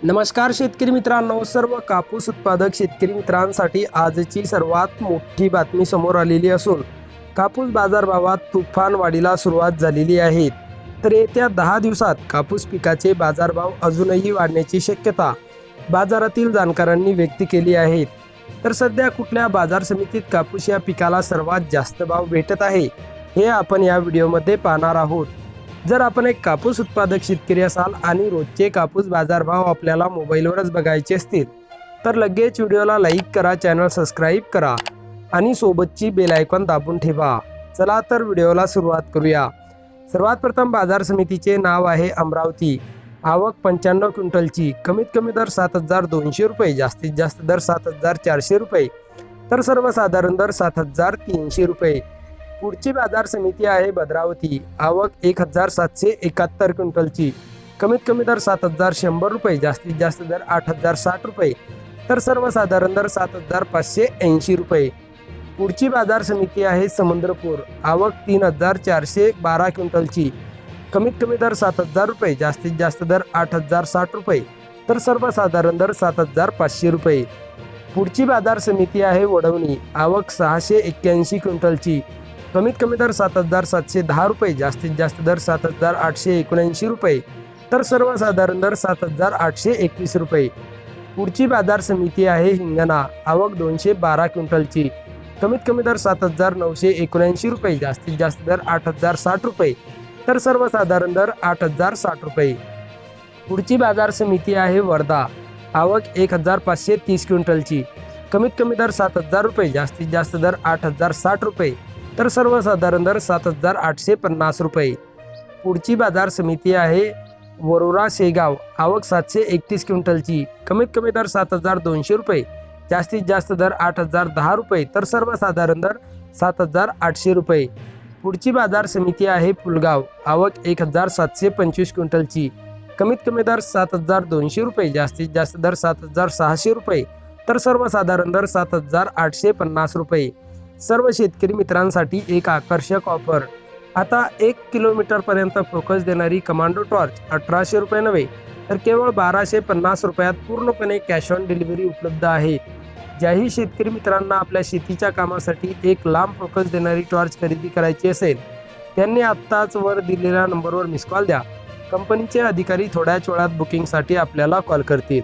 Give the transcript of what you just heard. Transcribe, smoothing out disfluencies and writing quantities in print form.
नमस्कार शेतकरी मित्रांनो, सर्व कापूस उत्पादक शेतकरी मित्रांसाठी आजची सर्वात मोठी बातमी समोर आलेली असून कापूस बाजारभावात तुफान वाढीला सुरुवात झालेली आहे। तर येत्या 10 दिवसात कापूस पिकाचे बाजारभाव अजूनही वाढण्याची शक्यता बाजारातील जाणकारांनी व्यक्त केली आहे। तर सध्या कुठल्या बाजार समितीत कापूस या पिकाला सर्वात जास्त भाव भेटत आहे हे आपण या व्हिडिओमध्ये पाहणार आहोत। जर आपण एक कापूस उत्पादक शेतकरी असाल आणि रोजचे कापूस बाजारभाव आपल्याला मोबाईलवरच बघायचे असतील तर लगेच व्हिडिओला लाईक करा, चॅनल सबस्क्राईब करा आणि सोबतची बेल आयकॉन दाबून ठेवा। चला तर व्हिडिओला सुरुवात करूया। सर्वात प्रथम बाजार समितीचे नाव आहे अमरावती। आवक 95 क्विंटलची, कमीत कमी दर 7200 रुपये, जास्तीत जास्त दर 7400 रुपये, तर सर्वसाधारण दर 7300 रुपये। पुढची बाजार समिती आहे भद्रावती। आवक 1771 क्विंटलची, कमीत कमी दर 7100 रुपये, जास्तीत जास्त दर 8060 रुपये, तर सर्वसाधारण दर 7580 रुपये। पुढची बाजार समिती आहे समुद्रपूर। आवक 3412 क्विंटलची, कमीत कमी दर 7000 रुपये, जास्तीत जास्त दर 8060 रुपये, तर सर्वसाधारण दर 7500 रुपये। पुढची बाजार समिती आहे वडवणी। आवक 681 क्विंटलची, कमीत कमी दर 7710 रुपये, जास्तीत जास्त दर 7879 रुपये, तर सर्वसाधारण दर 7821 रुपये। पुढची बाजार समिती आहे हिंगणा। आवक 212 क्विंटलची, कमीत कमी दर 7979 रुपये, जास्तीत जास्त दर 8060 रुपये, तर सर्वसाधारण दर 8060 रुपये। पुढची बाजार समिती आहे वर्धा। आवक 1530 क्विंटलची, कमीत कमी दर 7000 रुपये, जास्तीत जास्त दर 8060 रुपये, तर सर्वसाधारण दर 7850 रुपये। पुढची बाजार समिती आहे वरोरा शेगाव। आवक 731 क्विंटलची, कमीत कमी दर 7200 रुपये, जास्तीत जास्त दर 8010 रुपये, तर सर्वसाधारण दर 7800 रुपये। पुढची बाजार समिती आहे पुलगाव। आवक 1725 क्विंटलची, कमीत कमी दर 7200 रुपये, जास्तीत जास्त दर 7600 रुपये, तर सर्वसाधारण दर 7850 रुपये। सर्व शेतकरी मित्रांसाठी एक आकर्षक ऑफर। आता 1 किलोमीटरपर्यंत फोकस देणारी कमांडो टॉर्च 1800 रुपये नव्हे तर केवळ 1250 रुपयात पूर्णपणे कॅश ऑन डिलिव्हरी उपलब्ध आहे। ज्याही शेतकरी मित्रांना आपल्या शेतीच्या कामासाठी एक लांब फोकस देणारी टॉर्च खरेदी करायची असेल त्यांनी आत्ताच वर दिलेल्या नंबरवर मिस कॉल द्या। कंपनीचे अधिकारी थोड्याच वेळात बुकिंगसाठी आपल्याला कॉल करतील।